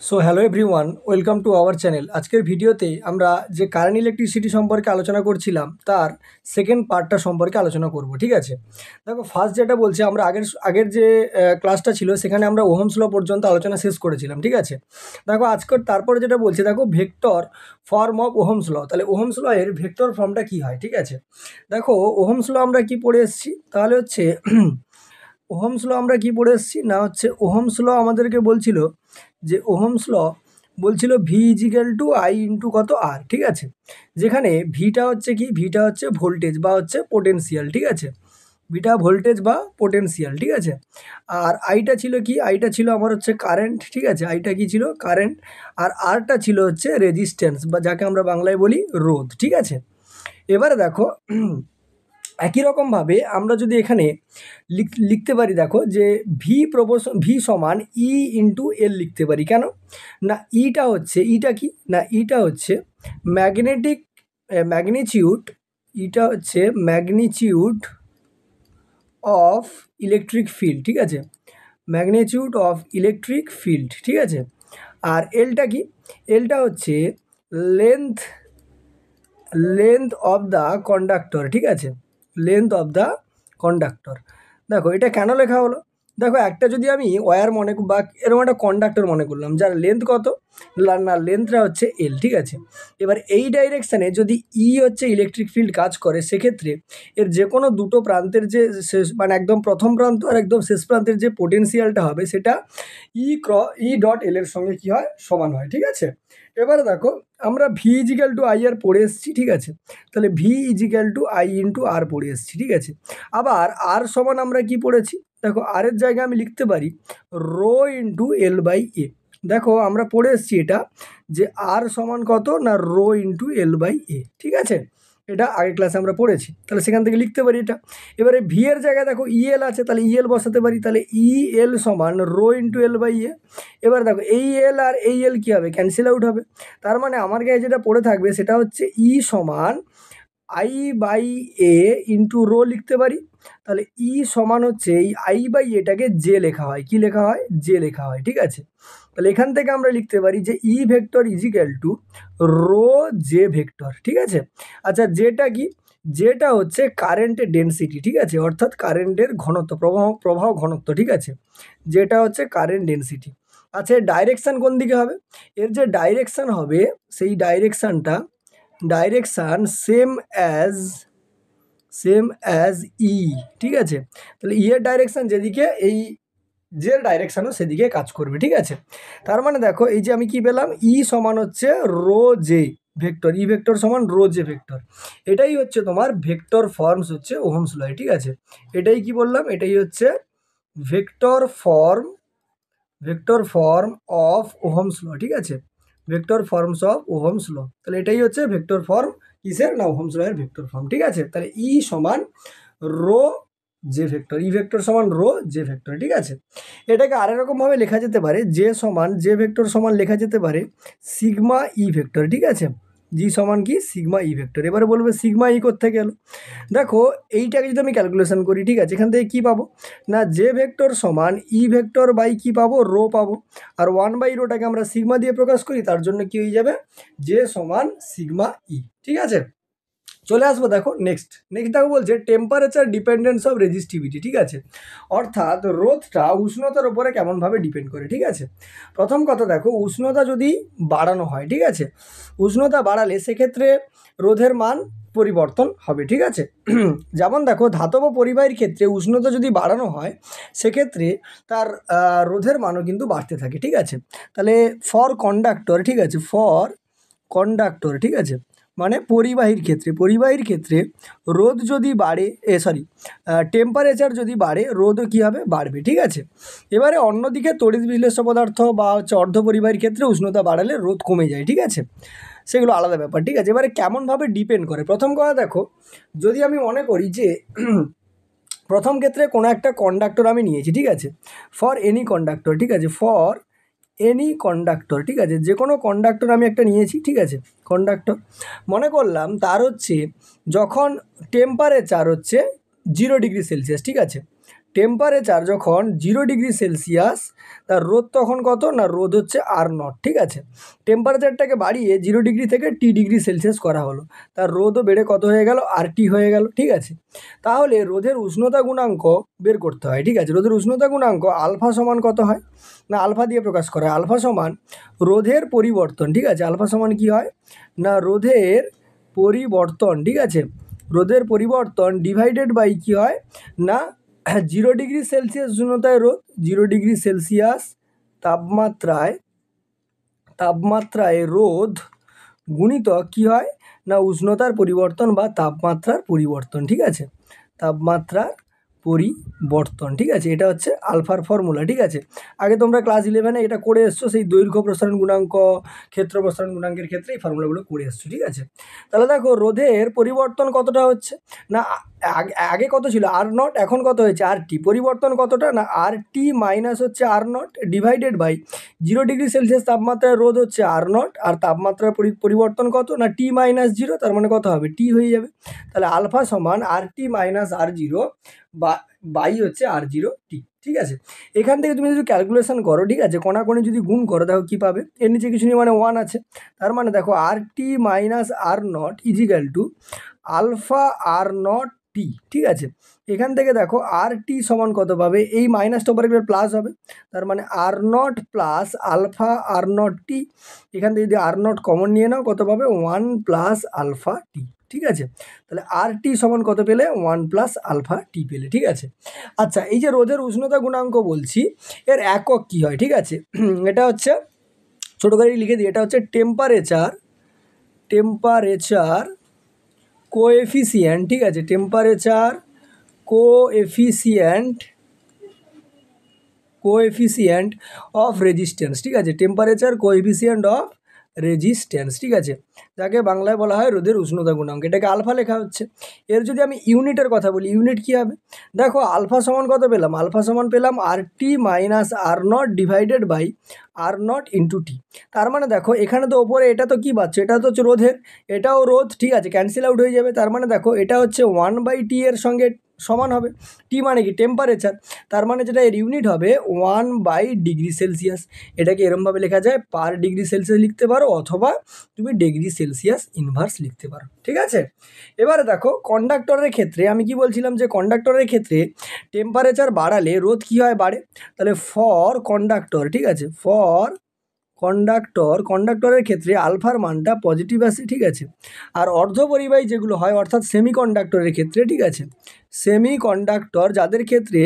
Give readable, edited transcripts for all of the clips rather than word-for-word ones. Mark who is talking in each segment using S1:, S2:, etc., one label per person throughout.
S1: So hello everyone, welcome to our channel. আজকের ভিডিওতে আমরা যে কারেন্ট ইলেকট্রিসিটি সম্পর্কে আলোচনা করছিলাম তার সেকেন্ড পার্টটা সম্পর্কে আলোচনা করব। ঠিক আছে, দেখো ফার্স্ট যেটা বলছে, আমরা আগের আগের যে ক্লাসটা ছিল সেখানে আমরা ওহমস ল পর্যন্ত আলোচনা শেষ করেছিলাম। ঠিক আছে, দেখো আজকের তারপরে যেটা বলছে, দেখো vector form of Ohm's law. তাহলে ওহমস ল এর ভেক্টর ফর্মটা কী হয়। ঠিক আছে, দেখো ওহমস ল আমরা কি পড়ে এসেছি, তাহলে হচ্ছে ওহমস ল আমরা কি পড়ে এসেছি না, হচ্ছে ওহমস ল আমাদেরকে বলছিল যে ওহমস ল বলছিল V equal to I into কত আর। ঠিক আছে, যেখানে ভিটা হচ্ছে কি, ভিটা হচ্ছে ভোল্টেজ বা হচ্ছে পোটেনশিয়াল। ঠিক আছে, ভিটা ভোল্টেজ বা পোটেনশিয়াল। ঠিক আছে, আর আইটা ছিল কি, আইটা ছিল আমার হচ্ছে কারেন্ট। ঠিক আছে, আইটা কি ছিল, কারেন্ট। আর আরটা ছিল হচ্ছে রেজিস্ট্যান্স বা যাকে আমরা বাংলায় বলি রোধ। ঠিক আছে, এবারে দেখো একই রকমভাবে আমরা যদি এখানে লিখতে পারি, দেখো যে ভি সমান ই ইন্টু এল লিখতে পারি। কেন না, ইটা হচ্ছে, ইটা কি না, ইটা হচ্ছে ম্যাগনেটিক ম্যাগনিচিউড, ইটা হচ্ছে ম্যাগনিচিউড অফ ইলেকট্রিক ফিল্ড। ঠিক আছে, ম্যাগনিচিউড অফ ইলেকট্রিক ফিল্ড। ঠিক আছে, আর এলটা কি, এলটা হচ্ছে length length of the conductor. ঠিক আছে, লেন্থ অফ দ্য কন্ডাক্টর। দেখো এটা কেন লেখা হলো, দেখো একটা যদি আমি ওয়্যার মনে বা এরকম একটা কন্ডাক্টর মনে করলাম যার লেন্থ কত না, লেন্থটা হচ্ছে এল। ঠিক আছে, এবার এই ডাইরেকশানে যদি হচ্ছে ইলেকট্রিক ফিল্ড কাজ করে, সেক্ষেত্রে এর যে কোনো দুটো প্রান্তের যে শেষ মানে একদম প্রথম প্রান্ত আর একদম শেষ প্রান্তের যে পোটেনশিয়ালটা হবে সেটা ই ডট এল এর সঙ্গে কি হয়, সমান হয়। ঠিক আছে, এবারে দেখো আমরা V equal to I R পড়ে এসেছি। ঠিক আছে, তাহলে V equal to I into R পড়ে এসেছি। ঠিক আছে, আবার আর সমান আমরা কি পড়েছি, দেখো আর এর জায়গায় আমি লিখতে পারি রো ইন্টু এল বাই এ। দেখো আমরা পড়ে এসেছি এটা যে আর সমান কত না, রো ইন্টু এল বাই এ। ঠিক আছে, এটা আগের ক্লাসে আমরা পড়েছি, তাহলে সেখান থেকে লিখতে পারি এটা। এবারে ভি এর জায়গায় দেখো ইএল আছে, তাহলে ইএল বসাতে পারি, তাহলে ইএল সমান রো ইন্টু এল বাই এ। এবার দেখো এই এল আর এই এল কী হবে, ক্যান্সেল আউট হবে। তার মানে আমার গায়ে যেটা পড়ে থাকবে সেটা হচ্ছে ই সমান I by A into rho লিখতে পারি। তাহলে ই সমান হচ্ছে এই আই বাই এটাকে জে লেখা হয়, কি লেখা হয়, জে লেখা হয়। ঠিক আছে, তাহলে এখান থেকে আমরা লিখতে পারি যে E vector equal to rho J vector. ঠিক আছে, আচ্ছা যেটা কি, যেটা হচ্ছে কারেন্টের ডেনসিটি। ঠিক আছে, অর্থাৎ কারেন্টের ঘনত্ব, প্রবাহ ঘনত্ব। ঠিক আছে, যেটা হচ্ছে কারেন্ট ডেনসিটি। আচ্ছা এর ডাইরেকশান কোন দিকে হবে, এর যে ডাইরেকশান হবে সেই ডাইরেকশানটা সেম অ্যাজ ই। ঠিক আছে, তাহলে ই এর ডাইরেকশান যেদিকে, এই যে ডাইরেকশানও সেদিকে কাজ করবে। ঠিক আছে, তার মানে দেখো এই যে আমি কি পেলাম, ই সমান হচ্ছে rho J vector, E vector সমান রো জে ভেক্টর। এটাই হচ্ছে তোমার ভেক্টর ফর্মস হচ্ছে ওহমস ল। ঠিক আছে, এটাই কি বললাম, এটাই হচ্ছে vector form of Ohm's law. ঠিক আছে, vector forms of Ohm's law, তাহলে এটাই হচ্ছে ভেক্টর ফর্ম কিসের না, ওহমস ল এর ভেক্টর ফর্ম। ঠিক আছে, তাহলে ই সমান rho J vector, E vector সমান রো জে ভেক্টর। ঠিক আছে, এটাকে আরেকরকমভাবে লেখা যেতে পারে, জে ভেক্টর সমান লেখা যেতে পারে সিগমা ই ভেক্টর। ঠিক আছে, জি সমান কি, সিগমা ই ভেক্টর। এবারে বলবে সিগমা ই কোত্থেকে গেল, দেখো এইটাকে যদি আমি ক্যালকুলেশন করি, ঠিক আছে, এখান থেকে কী পাবো না, জে ভেক্টর সমান ই ভেক্টর বাই কী পাবো, রো পাবো। আর 1/রোটাকে আমরা সিগমা দিয়ে প্রকাশ করি, তার জন্য কি হয়ে যাবে, জে সমান সিগমা ই। ঠিক আছে, চলে আসবো দেখো নেক্সট দেখো বলছে টেম্পারেচার ডিপেন্ডেন্স অফ রেজিস্টিভিটি। ঠিক আছে, অর্থাৎ রোধটা উষ্ণতার উপরে কেমনভাবে ডিপেন্ড করে। ঠিক আছে, প্রথম কথা দেখো, উষ্ণতা যদি বাড়ানো হয়, ঠিক আছে, উষ্ণতা বাড়ালে সেক্ষেত্রে রোধের মান পরিবর্তন হবে। ঠিক আছে, যেমন দেখো ধাতব পরিবাহীর ক্ষেত্রে উষ্ণতা যদি বাড়ানো হয় সেক্ষেত্রে তার রোধের মানও কিন্তু বাড়তে থাকে। ঠিক আছে, তাহলে ফর কন্ডাক্টর, ঠিক আছে, ফর কন্ডাক্টর, ঠিক আছে, মানে পরিবাহীর ক্ষেত্রে রোধ যদি বাড়ে, টেম্পারেচার যদি বাড়ে রোধও কী হবে, বাড়বে। ঠিক আছে, এবারে অন্যদিকে তড়িৎ বিশ্লেষ্য পদার্থ বা হচ্ছে অর্ধপরিবাহীর ক্ষেত্রে উষ্ণতা বাড়ালে রোধ কমে যায়। ঠিক আছে, সেগুলো আলাদা ব্যাপার। ঠিক আছে, এবারে কেমনভাবে ডিপেন্ড করে, প্রথম কথা দেখো, যদি আমি মনে করি যে প্রথম ক্ষেত্রে কোনো একটা কন্ডাক্টর আমি নিয়েছি, ঠিক আছে, ফর এনি কন্ডাক্টর, ঠিক আছে, ফর এনি কন্ডাক্টর, ঠিক আছে, যে কোনো কন্ডাক্টর আমি একটা নিয়েছি। ঠিক আছে, কন্ডাক্টর মনে করলাম তার হচ্ছে যখন টেম্পারেচার হচ্ছে 0 ডিগ্রি সেলসিয়াস, ঠিক আছে, টেম্পারেচার যখন 0 ডিগ্রি সেলসিয়াস, তার রোদ তখন কত না, রোদ হচ্ছে R0, ঠিক আছে। টেম্পারেচারটাকে বাড়িয়ে 0 ডিগ্রি থেকে T ডিগ্রি সেলসিয়াস করা হলো, তার রোদও বেড়ে কত হয়ে গেল, RT হয়ে গেল, ঠিক আছে। তাহলে রোদের উষ্ণতা গুণাঙ্ক বের করতে হয়, ঠিক আছে। রোদের উষ্ণতা গুণাঙ্ক আলফা সমান কত হয় না, আলফা দিয়ে প্রকাশ করা হয়। আলফা সমান রোধের পরিবর্তন, ঠিক আছে। আলফা সমান কি হয় না, রোধের পরিবর্তন, ঠিক আছে। রোদের পরিবর্তন ডিভাইডেড বাই কি হয় না, 0 ডিগ্রি সেলসিয়াস উষ্ণতায় রোদ, 0 ডিগ্রি সেলসিয়াস তাপমাত্রায় রোদ গুণিতক কি হয় না, উষ্ণতার পরিবর্তন বা তাপমাত্রার পরিবর্তন, ঠিক আছে। তাপমাত্রার পরিবর্তন, ঠিক আছে। এটা হচ্ছে আলফার ফর্মুলা, ঠিক আছে। আগে তোমরা ক্লাস 11-এ এটা করে এসছো, সেই দৈর্ঘ্য প্রসারণ গুণাঙ্ক, ক্ষেত্র প্রসারণ গুণাঙ্কের ক্ষেত্রে এই ফর্মুলাগুলো করে এসছো, ঠিক আছে। তাহলে দেখো রোধের পরিবর্তন কতটা হচ্ছে না, আগে কত ছিল R0, এখন কত হয়েছে RT। পরিবর্তন কতটা না, RT মাইনাস হচ্ছে R0 divided by 0 degree Celsius তাপমাত্রায় রোধ হচ্ছে R0, আর তাপমাত্রার পরিবর্তন কত না T-0, তার মানে কত হবে, T হয়ে যাবে। তাহলে আলফা সমান RT মাইনাস R0 বাই হচ্ছে R0T, ঠিক আছে। এখান থেকে তুমি যদি ক্যালকুলেশন করো, ঠিক আছে, কোনাকুনি যদি গুণ করো, দেখো কী পাবে, এর নিচে কিছু নেই মানে 1 আছে, তার মানে দেখো RT minus R0 equal to alpha R0T, ঠিক আছে। এখান থেকে দেখো RT সমান কত পাবে, এই মাইনাসটা উপরে গেলে প্লাস হবে, তার মানে R0 প্লাস আলফা R0T। এখান থেকে যদি R0 কমন নিয়ে নাও, কত পাবে 1 প্লাস আলফা টি, ঠিক আছে। তাহলে RT সমান কত পেলে, 1 প্লাস আলফা টি পেলে, ঠিক আছে। আচ্ছা, এই যে রোদের উষ্ণতা গুণাঙ্ক বলছি, এর একক কী হয়, ঠিক আছে। এটা হচ্ছে ছোটো করে লিখে দিই, এটা হচ্ছে টেম্পারেচার কোএফিসিয়েন্ট, ঠিক আছে। টেম্পারেচার কোএফিসিয়েন্ট অফ রেজিস্ট্যান্স, ঠিক আছে। টেম্পারেচার কোএফিসিয়েন্ট অফ রেজিস্ট্যান্স, ঠিক আছে, যাকে বাংলায় বলা হয় রোদের উষ্ণতা গুণাঙ্ক। এটাকে আলফা লেখা হচ্ছে। এর যদি আমি ইউনিটের কথা বলি, ইউনিট কী হবে, দেখো আলফা সমান কত পেলাম, আলফা সমান পেলাম RT minus R0 divided by R0 into T. তার মানে দেখো এখানে তো ওপরে এটা তো কী পাচ্ছ, এটা তো হচ্ছে রোধের, এটাও রোধ, ঠিক আছে, ক্যান্সেল আউট হয়ে যাবে। তার মানে দেখো এটা হচ্ছে 1/T এর সঙ্গে সমান হবে। টি মানে কি, টেম্পারেচার, তার মানে যেটা এর ইউনিট হবে 1/ডিগ্রি সেলসিয়াস। এটাকে এরমভাবে লেখা যায়, পার ডিগ্রি সেলসিয়াস লিখতে পারো, অথবা তুমি ডিগ্রি সেলসিয়াস ইনভার্স লিখতে পারো, ঠিক আছে। এবারে দেখো কন্ডাক্টরের ক্ষেত্রে আমি কি বলছিলাম, যে কন্ডাক্টরের ক্ষেত্রে টেম্পারেচার বাড়ালে রোধ কী হয়, বাড়ে। তাহলে ফর কন্ডাক্টর, ঠিক আছে, ফর কন্ডাক্টরের ক্ষেত্রে আলফার মানটা পজিটিভ আসে, ঠিক আছে। আর অর্ধপরিবাহী যেগুলো হয়, অর্থাৎ সেমিকন্ডাক্টরের ক্ষেত্রে, ঠিক আছে, সেমিকন্ডাক্টর যাদের ক্ষেত্রে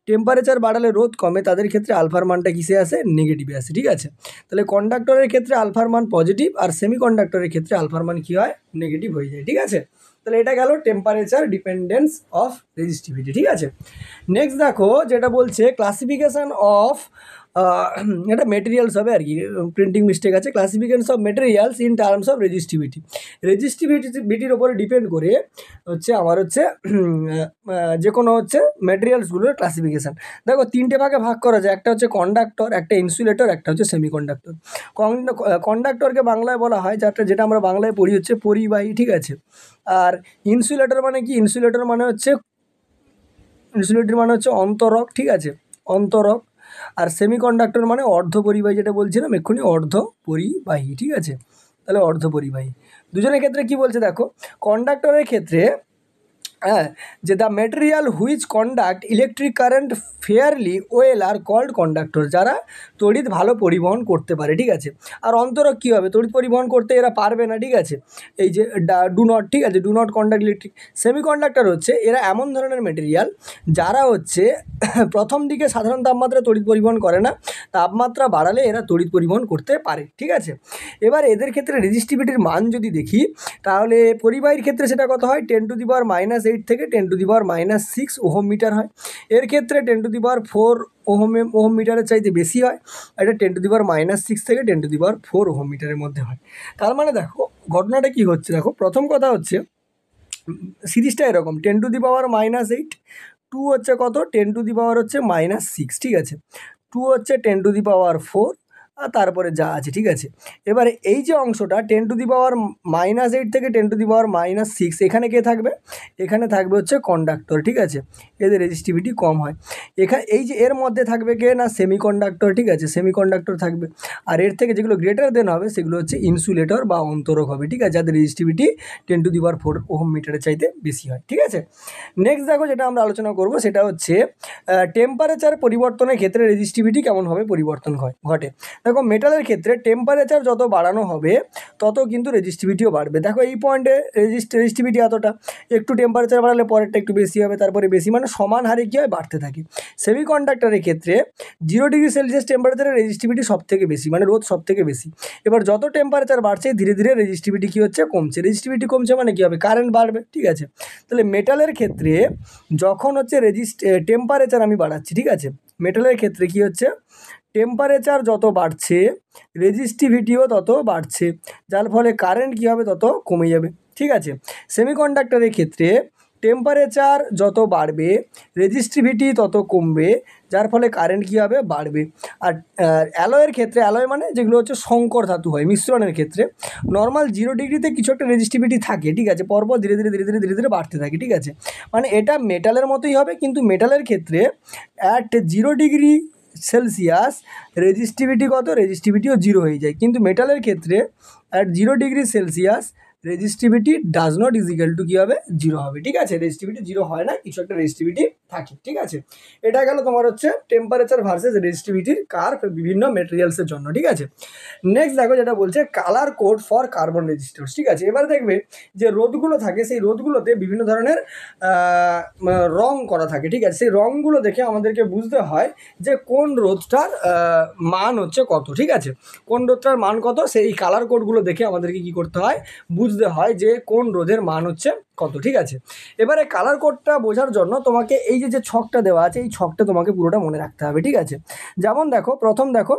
S1: টেম্পারেচার বাড়ালে রোধ কমে, তাদের ক্ষেত্রে আলফার মানটা কিসে আসে, নেগেটিভে আসে, ঠিক আছে। তাহলে কন্ডাক্টরের ক্ষেত্রে আলফার মান পজিটিভ, আর সেমিকন্ডাক্টরের ক্ষেত্রে আলফার মান কী হয়, নেগেটিভ হয়ে যায়, ঠিক আছে। তাহলে এটা গেল টেম্পারেচার ডিপেন্ডেন্স অফ রেজিস্টিভিটি, ঠিক আছে। নেক্সট দেখো যেটা বলছে ক্লাসিফিকেশান অফ, এটা মেটেরিয়ালস হবে আর কি, প্রিন্টিং মিস্টেক আছে। Classification of materials in terms of রেজিস্টিভিটির ওপরে ডিপেন্ড করে হচ্ছে আমার হচ্ছে যে কোনো হচ্ছে মেটেরিয়ালসগুলোর ক্লাসিফিকেশান। দেখো তিনটে ভাগে ভাগ করা যায়, একটা হচ্ছে কন্ডাক্টর, একটা ইনসুলেটর, একটা হচ্ছে সেমিকন্ডাক্টর। কন্ডাক্টরকে বাংলায় বলা হয়, যেটা আমরা বাংলায় পড়ি হচ্ছে পরিবাহী, ঠিক আছে। আর ইনসুলেটর মানে কি, ইনসুলেটর মানে হচ্ছে অন্তরক, ঠিক আছে, অন্তরক। আর সেমিকন্ডাক্টর মানে অর্ধপরিবাহী, যেটা বলছিলাম এক্ষুনি, অর্ধপরিবাহী, ঠিক আছে। তাহলে অর্ধপরিবাহী দুজনের ক্ষেত্রে কি বলছে দেখো, কন্ডাক্টরের ক্ষেত্রে হ্যাঁ, যে the material which conduct electric current fairly well are called conductor, যারা তড়িৎ ভালো পরিবহন করতে পারে, ঠিক আছে। আর অন্তরক কী হবে, তড়িৎ পরিবহন করতে এরা পারবে না, ঠিক আছে, এই যে ডু নট, ঠিক আছে, do not conduct electric. Semiconductor হচ্ছে এরা এমন ধরনের মেটেরিয়াল যারা হচ্ছে প্রথম দিকে সাধারণ তাপমাত্রা তড়িৎ পরিবহন করে না, তাপমাত্রা বাড়ালে এরা তড়িৎ পরিবহন করতে পারে, ঠিক আছে। এবার এদের ক্ষেত্রে রেজিস্টিভিটির মান যদি দেখি, তাহলে পরিবাহীর ক্ষেত্রে সেটা কত হয়, 10⁻⁸ থেকে 10⁻⁶ ওহম মিটার হয়। এর ক্ষেত্রে 10⁴ ওহম মিটারের চাইতে বেশি হয়। এটা 10⁻⁶ থেকে 10⁴ ওহম মিটারের মধ্যে হয়। তার মানে দেখো ঘটনাটা কি হচ্ছে, দেখো প্রথম কথা হচ্ছে সিরিজটা এরকম, 10⁻⁻8, 2 হচ্ছে কত, 10⁻⁻⁶, ঠিক আছে, 2 হচ্ছে 10⁻⁴, আর তারপরে যা আছে, ঠিক আছে। এবারে এই যে অংশটা 10⁻⁻8 থেকে 10⁻⁻6, এখানে কে থাকবে? এখানে থাকবে হচ্ছে কন্ডাক্টর, ঠিক আছে। এদের রেজিস্টিভিটি কম হয়। এই যে এর মধ্যে থাকবে কে না সেমিকন্ডাক্টর, ঠিক আছে, সেমিকন্ডাক্টর থাকবে। আর এর থেকে যেগুলো গ্রেটার দেন হবে সেগুলো হচ্ছে ইনসুলেটর বা অন্তরক হবে, ঠিক আছে, যাদের রেজিস্টিভিটি 10⁴ ওহম মিটারের চাইতে বেশি হয়, ঠিক আছে। নেক্সট দেখো যেটা আমরা আলোচনা করব সেটা হচ্ছে টেম্পারেচার পরিবর্তনের ক্ষেত্রে রেজিস্টিভিটি কেমনভাবে পরিবর্তন ঘটে। দেখো মেটালের ক্ষেত্রে টেম্পারেচার যত বাড়ানো হবে তত কিন্তু রেজিস্টিভিটিও বাড়বে। দেখো এই পয়েন্টে রেজিস্টিভিটি এতটা, একটু টেম্পারেচার বাড়ালে পরেরটা একটু বেশি হবে, তারপরে বেশি, মানে সমান হারে কী হয়, বাড়তে থাকে। সেমিকন্ডাক্টরের ক্ষেত্রে 0°C টেম্পারেচারের রেজিস্টিভিটি সব থেকে বেশি, মানে রোধ সব থেকে বেশি। এবার যত টেম্পারেচার বাড়ছে ধীরে ধীরে রেজিস্টিভিটি কী হচ্ছে, কমছে। রেজিস্টিভিটি কমছে মানে কী হবে, কারেন্ট বাড়বে, ঠিক আছে। তাহলে মেটালের ক্ষেত্রে যখন হচ্ছে টেম্পারেচার আমি বাড়াচ্ছি, ঠিক আছে, মেটালের ক্ষেত্রে কী হচ্ছে, টেম্পারেচার যত বাড়ছে রেজিস্টিভিটিও তত বাড়ছে, যার ফলে কারেন্ট কী হবে, তত কমে যাবে, ঠিক আছে। সেমিকন্ডাক্টরের ক্ষেত্রে টেম্পারেচার যত বাড়বে রেজিস্টিভিটি তত কমবে, যার ফলে কারেন্ট কী হবে, বাড়বে। আর অ্যালয়ের ক্ষেত্রে, অ্যালয় মানে যেগুলো হচ্ছে সংকর ধাতু হয়, মিশ্রণের ক্ষেত্রে নর্মাল 0°তে কিছু একটা রেজিস্টিভিটি থাকে, ঠিক আছে, পরপর ধীরে ধীরে ধীরে ধীরে ধীরে ধীরে বাড়তে থাকে, ঠিক আছে। মানে এটা মেটালের মতোই হবে, কিন্তু মেটালের ক্ষেত্রে অ্যাট 0°C রেজিস্টিভিটি কত, রেজিস্টিভিটিও 0 হয়ে যায়, কিন্তু মেটালের ক্ষেত্রে at 0°C resistivity does not equal to কী হবে, 0 হবে, ঠিক আছে। রেজিস্টিভিটি 0 হয় না, কিছু একটা রেজিস্টিভিটি থাকে, ঠিক আছে। এটা গেল তোমার হচ্ছে টেম্পারেচার ভার্সেস রেজিস্টিভিটির কার্ভ বিভিন্ন মেটেরিয়ালসের জন্য, ঠিক আছে। নেক্সট দেখো যেটা বলছে colour code for carbon registers, ঠিক আছে। এবার দেখবে যে রোধগুলো থাকে সেই রোধগুলোতে বিভিন্ন ধরনের রং করা থাকে, ঠিক আছে। সেই রঙগুলো দেখে আমাদেরকে বুঝতে হয় যে কোন রোধটার মান হচ্ছে কত, ঠিক আছে, কোন রোধটার মান কত, সেই কালার কোডগুলো দেখে আমাদেরকে কী করতে হয়, বুঝতে হয় যে কোন রোধের মান হচ্ছে কত, ঠিক আছে। এবারে কালার কোডটা বোঝার জন্য তোমাকে এই যে ছকটা দেওয়া আছে এই ছকটা তোমাকে পুরোটা মনে রাখতে হবে, ঠিক আছে। যেমন দেখো প্রথম দেখো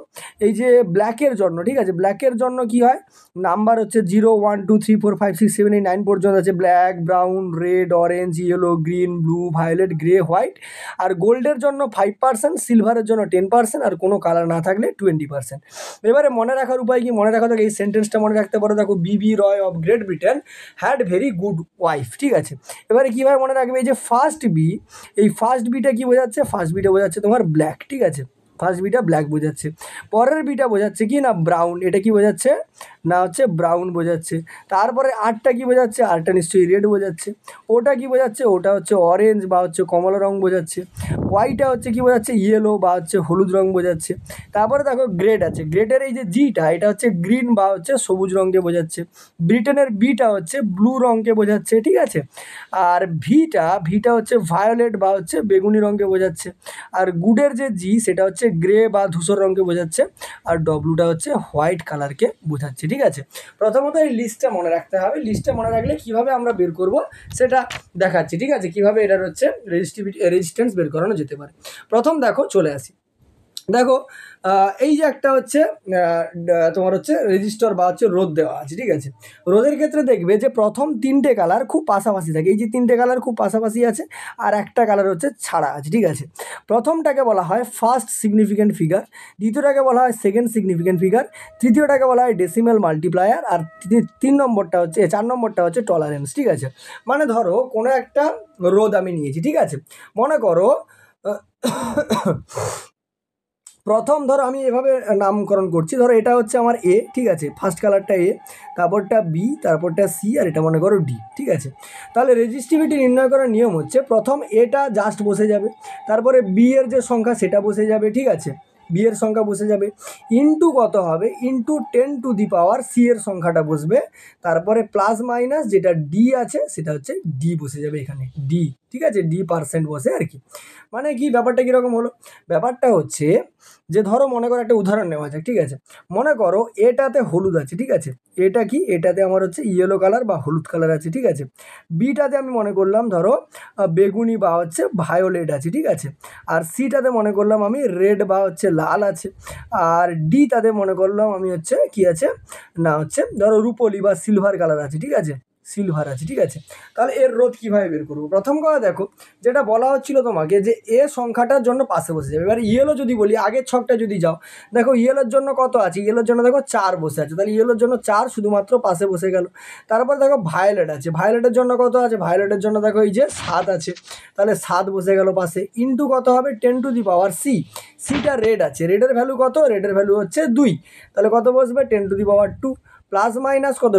S1: এই যে ব্ল্যাকের জন্য, ঠিক আছে, ব্ল্যাকের জন্য কি হয়, নাম্বার হচ্ছে 0 1 2 3 4 5 6 7 8 9 পর্যন্ত আছে, black, brown, red, orange, yellow, green, blue, violet, grey, white. আর গোল্ডের জন্য 5%, সিলভারের জন্য 10%, আর কোনো কালার না থাকলে 20%। এবারে মনে রাখার উপায় কি, মনে রাখা থাকে এই সেন্টেন্সটা মনে রাখতে পারো। দেখো B B Roy of Great Britain had very good wife, ঠিক আছে। এবারে কীভাবে মনে রাখবে, এই যে ফার্স্ট বি, এই ফার্স্ট বিটা কী বোঝাচ্ছে, ফার্স্ট বিটা বোঝাচ্ছে তোমার ব্ল্যাক, ঠিক আছে, ফার্স্ট বিটা ব্ল্যাক বোঝাচ্ছে। পরের বিটা বোঝাচ্ছে কি না ব্রাউন, এটা কি বোঝাচ্ছে না হচ্ছে ব্রাউন বোঝাচ্ছে। তারপরে আরটা কি বোঝাচ্ছে, আরটা নিশ্চয়ই রেড বোঝাচ্ছে। ওটা কি বোঝাচ্ছে, ওটা হচ্ছে অরেঞ্জ বা হচ্ছে কমলা রং বোঝাচ্ছে। হোয়াইটটা হচ্ছে কি বোঝাচ্ছে, ইয়েলো বা হচ্ছে হলুদ রং বোঝাচ্ছে। তারপরে দেখো গ্রেড আছে, গ্রেডের এই যে জিটা এটা হচ্ছে গ্রিন বা হচ্ছে সবুজ রঙকে বোঝাচ্ছে। ব্রিটেনের বিটা হচ্ছে ব্লু রঙকে বোঝাচ্ছে, ঠিক আছে। আর ভিটা হচ্ছে ভায়োলেট বা হচ্ছে বেগুনি রঙকে বোঝাচ্ছে। আর গুডের যে জি সেটা হচ্ছে গ্রে বা ধূসর রঙকে বোঝাচ্ছে। আর ডব্লুটা হচ্ছে হোয়াইট কালারকে বোঝাচ্ছে, ঠিক আছে। প্রথমত এই লিস্টটা মনে রাখতে হবে, লিস্টটা মনে রাখলে কীভাবে আমরা বের করব সেটা দেখাচ্ছি, ঠিক আছে, কীভাবে এটার হচ্ছে রেজিস্ট্যান্স বের করানো যেতে পারে। প্রথম দেখো চলে আসি, দেখো এই যে একটা হচ্ছে তোমার হচ্ছে রেজিস্টার বা হচ্ছে রোধ দেওয়া আছে, ঠিক আছে। রোধের ক্ষেত্রে দেখবে যে প্রথম 3টে কালার খুব পাশাপাশি থাকে, এই যে 3টে কালার খুব পাশাপাশি আছে, আর একটা কালার হচ্ছে ছাড়া আছে, ঠিক আছে। প্রথমটাকে বলা হয় ফার্স্ট সিগনিফিক্যান্ট ফিগার, দ্বিতীয়টাকে বলা হয় সেকেন্ড সিগনিফিক্যান্ট ফিগার, তৃতীয়টাকে বলা হয় ডেসিমেল মাল্টিপ্লায়ার, আর 4 নম্বরটা হচ্ছে টলারেন্স, ঠিক আছে। মানে ধরো কোনো একটা রোধ আমি নিয়েছি, ঠিক আছে, মনে করো প্রথম ধরো আমি এভাবে নামকরণ করছি, ধরো এটা হচ্ছে আমার এ, ঠিক আছে, ফার্স্ট কালারটা এ, তারপরটা বি, তারপরটা সি, আর এটা মনে করো ডি, ঠিক আছে। তাহলে রেজিস্টিভিটি নির্ণয় করার নিয়ম হচ্ছে প্রথম এটা জাস্ট বসে যাবে, তারপরে বি এর যে সংখ্যা সেটা বসে যাবে, ঠিক আছে, বি এর সংখ্যা বসে যাবে, ইন্টু কত হবে, ইন্টু 10⁻⁶ সি এর সংখ্যাটা বসবে, তারপরে প্লাস মাইনাস যেটা ডি আছে সেটা হচ্ছে ডি বসে যাবে এখানে, ডি, ঠিক আছে, D% বসে আর কি। মানে কি ব্যাপারটা কীরকম হলো, ব্যাপারটা হচ্ছে যে ধরো মনে করো একটা উদাহরণ নেওয়া যাক, ঠিক আছে। মনে করো এটাতে হলুদ আছে, ঠিক আছে, এটা কি, এটাতে আমার হচ্ছে ইয়েলো কালার বা হলুদ কালার আছে, ঠিক আছে। বিটাতে আমি মনে করলাম ধরো বেগুনি বা হচ্ছে ভায়োলেট আছে, ঠিক আছে। আর সিটাতে মনে করলাম আমি রেড বা হচ্ছে লাল আছে। আর ডিটাতে মনে করলাম আমি হচ্ছে কি আছে না হচ্ছে ধরো রুপোলি বা সিলভার কালার আছে, ঠিক আছে। সিলভার আছে, ঠিক আছে। তাহলে এর রোধ কীভাবে বের করবো? প্রথম কথা দেখো, যেটা বলা হচ্ছিল তোমাকে যে এ সংখ্যাটার জন্য পাশে বসে যাবে। এবার ইয়েলো যদি বলি, আগের ছকটা যদি যাও, দেখো ইয়েলোর জন্য কত আছে, ইয়েলোর জন্য দেখো 4 বসে আছে, তাহলে ইয়েলোর জন্য 4 শুধুমাত্র পাশে বসে গেল। তারপর দেখো ভায়োলেট আছে, ভায়োলেটের জন্য কত আছে, ভায়োলেটের জন্য দেখো এই যে 7 আছে, তাহলে 7 বসে গেল পাশে। ইন্টু কত হবে, 10⁻⁶। সিটা রেড আছে, রেডের ভ্যালু কত, রেডের ভ্যালু হচ্ছে 2, তাহলে কত বসবে, 10⁻²। প্লাস মাইনাস কত,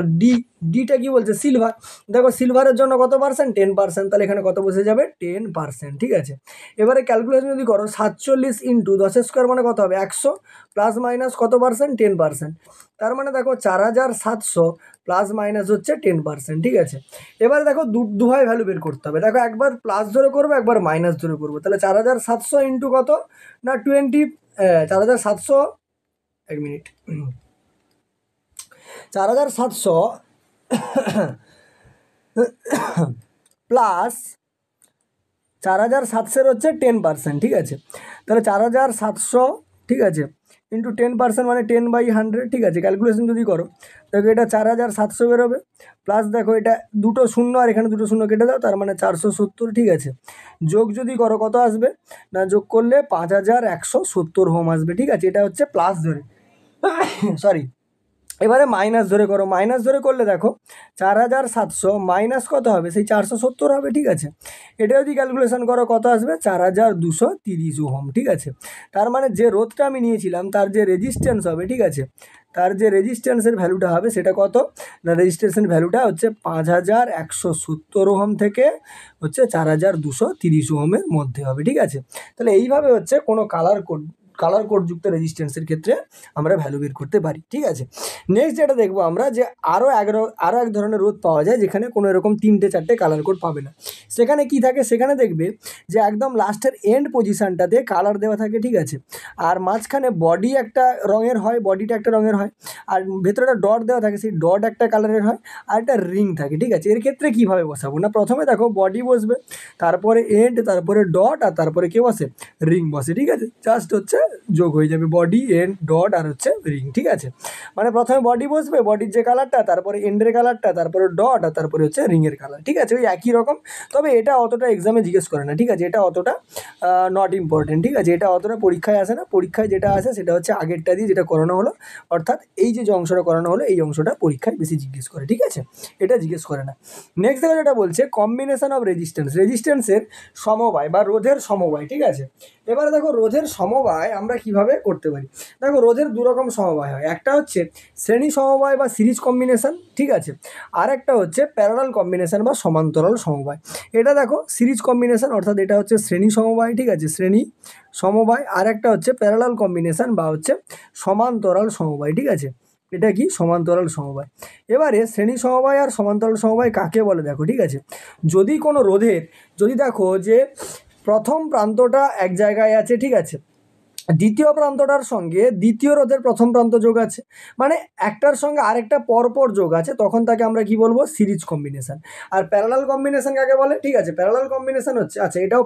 S1: ডিটা কি বলছে, সিলভার। দেখো সিলভারের জন্য কত পার্সেন্ট, 10%, তাহলে এখানে কত বসে যাবে, 10%, ঠিক আছে। এবারে ক্যালকুলেশন যদি করো, 47 ইন্টু 10² মানে কত হবে, 100, প্লাস মাইনাস কত পার্সেন্ট, 10%। তার মানে দেখো 4700 প্লাস মাইনাস হচ্ছে 10%, ঠিক আছে। এবারে দেখো দুভাবে ভ্যালু বের করতে হবে। দেখো একবার প্লাস ধরে করবো, একবার মাইনাস ধরে করবো। তাহলে 4700 ইন্টু কত না 4700, 1 মিনিট, 4700 প্লাস 4700 হচ্ছে 10%, ঠিক আছে। তাহলে 4700, ঠিক আছে, ইন্টু 10% মানে 10/100, ঠিক আছে। ক্যালকুলেশন যদি করো, দেখো এটা 4700 বেরোবে, প্লাস দেখো এটা দুটো শূন্য আর এখানে দুটো শূন্য কেটে দাও, তার মানে 470, ঠিক আছে। যোগ যদি করো কত আসবে না, যোগ করলে 5170 ওহম আসবে, ঠিক আছে। এটা হচ্ছে প্লাস ধরে, সরি। এবারে মাইনাস ধরে করো, মাইনাস ধরে করলে দেখো 4700 মাইনাস কত হবে, সেই 470 হবে, ঠিক আছে। এটা যদি ক্যালকুলেশন করো কত আসবে, 4230 ওহম, ঠিক আছে। তার মানে যে রোধটা আমি নিয়েছিলাম তার যে রেজিস্ট্যান্স হবে, ঠিক আছে, তার যে রেজিস্ট্যান্সের ভ্যালুটা হবে সেটা কত না, রেজিস্ট্যান্সের ভ্যালুটা হচ্ছে 5170 ওহম থেকে হচ্ছে 4230 ওহমের মধ্যে হবে, ঠিক আছে। তাহলে এইভাবে হচ্ছে কোনো কালার কোডযুক্ত রেজিস্ট্যান্সের ক্ষেত্রে আমরা ভ্যালু বের করতে পারি, ঠিক আছে। নেক্সট যেটা দেখবো আমরা, যে আরও এক ধরনের রোধ পাওয়া যায় যেখানে কোনো এরকম 3টে-4টে কালার কোড পাবে না। সেখানে কি থাকে, সেখানে দেখবে যে একদম লাস্টের এন্ড পজিশানটাতে কালার দেওয়া থাকে, ঠিক আছে। আর মাঝখানে বডি একটা রঙের হয়, বডিটা একটা রঙের হয়, আর ভেতরে একটা ডট দেওয়া থাকে, সেই ডট একটা কালারের হয়, আর একটা রিং থাকে, ঠিক আছে। এর ক্ষেত্রে কীভাবে বসাবো না, প্রথমে দেখো বডি বসবে, তারপরে এন্ড, তারপরে ডট, আর তারপরে কে বসে, রিং বসে, ঠিক আছে। জাস্ট হচ্ছে যোগ হয়ে যাবে বডি, এন্ড, ডট আর হচ্ছে রিং, ঠিক আছে। মানে প্রথমে বডি বসবে, বডির যে কালারটা, তারপরে এন্ডের কালারটা, তারপরে ডট, আর তারপরে হচ্ছে রিংয়ের কালার, ঠিক আছে। ওই একই রকম, তবে এটা অতটা এক্সামে জিজ্ঞেস করে না, ঠিক আছে। এটা অতটা নট ইম্পর্টেন্ট, ঠিক আছে। এটা অতটা পরীক্ষায় আসে না। পরীক্ষায় যেটা আসে সেটা হচ্ছে আগেরটা দিয়ে যেটা করানো হলো, অর্থাৎ এই যে অংশটা করানো হলো, এই অংশটা পরীক্ষায় বেশি জিজ্ঞেস করে, ঠিক আছে। এটা জিজ্ঞেস করে না। নেক্সট দেখো যেটা বলছে কম্বিনেশন অফ রেজিস্ট্যান্সের সমবায় বা রোধের সমবায়, ঠিক আছে। এবারে দেখো রোধের সমবায় আমরা কিভাবে করতে পারি। দেখো রোধের দুরকম সমবায় হয়, একটা হচ্ছে শ্রেণী সমবায় বা সিরিজ কম্বিনেশন, ঠিক আছে। আর একটা হচ্ছে প্যারালাল কম্বিনেশন বা সমান্তরাল সমবায়। এটা দেখো সিরিজ কম্বিনেশন, অর্থাৎ এটা হচ্ছে শ্রেণী সমবায়, ঠিক আছে, শ্রেণী সমবায়। আর একটা হচ্ছে প্যারালাল কম্বিনেশন বা হচ্ছে সমান্তরাল সমবায়, ঠিক আছে। এটা কি, সমান্তরাল সমবায়। এবারে শ্রেণী সমবায় আর সমান্তরাল সমবায় কাকে বলে দেখো, ঠিক আছে। যদি কোনো রোধের, যদি দেখো যে প্রথম প্রান্তটা এক জায়গায় আছে, ঠিক আছে, দ্বিতীয় প্রান্তটার সঙ্গে দ্বিতীয় রোধের প্রথম প্রান্ত যোগ আছে, মানে একটার সঙ্গে আরেকটা পরপর যোগ আছে, তখন তাকে আমরা কি বলবো, series combination. Are parallel combination কাকে বলে, ঠিক আছে। প্যারালাল কম্বিনেশন হচ্ছে, আচ্ছা এটাও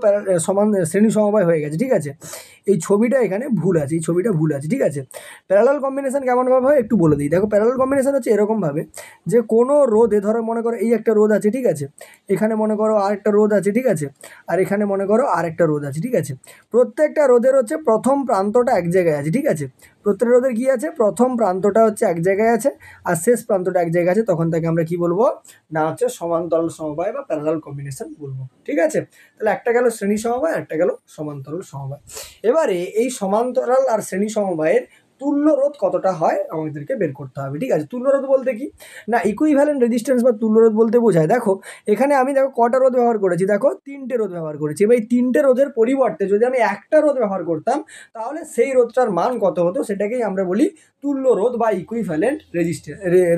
S1: সমান শ্রেণী সমবায় হয়ে গেছে, ঠিক আছে। এই ছবিটা এখানে ভুল আছে, এই ছবিটা ভুল আছে, ঠিক আছে। প্যারালাল কম্বিনেশন কেমনভাবে হয় একটু বলে দিই। দেখো প্যারালাল কম্বিনেশন হচ্ছে এরকমভাবে, যে কোনো রোধে, ধরো মনে করো এই একটা রোধ আছে, ঠিক আছে, এখানে মনে করো আরেকটা রোধ আছে, ঠিক আছে, আর এখানে মনে করো আরেকটা রোধ আছে, ঠিক আছে। প্রত্যেকটা রোধের হচ্ছে প্রথম প্রান্তটা এক জায়গায় আছে, ঠিক আছে। প্রত্যেকটা রোধের কী আছে, প্রথম প্রান্তটা হচ্ছে এক জায়গায় আছে আর শেষ প্রান্তটা এক জায়গায় আছে, তখন তাকে আমরা কি বলবো না, হচ্ছে সমান্তরাল সমবায় বা প্যারালাল কম্বিনেশন বলবো, ঠিক আছে। তাহলে একটা গেল শ্রেণী সমবায়, একটা গেল সমান্তরাল সমবায়। এবারে এই সমান্তরাল আর শ্রেণী সমবায়ের তুল্য রোধ কতটা হয় আমাদেরকে বের করতে হবে, ঠিক আছে। তুল্য রোধ বলতে কি না, ইকুইভ্যালেন্ট রেজিস্ট্যান্স বা তুল্য রোধ বলতে বোঝায়, দেখো এখানে আমি দেখো কটা রোধ ব্যবহার করেছি, দেখো 3টে রোধ ব্যবহার করেছি। এবার এই 3টে রোধের পরিবর্তে যদি আমি একটা রোধ ব্যবহার করতাম, তাহলে সেই রোধটার মান কত হতো, সেটাকেই আমরা বলি তুল্য রোধ বা ইকুইভ্যালেন্ট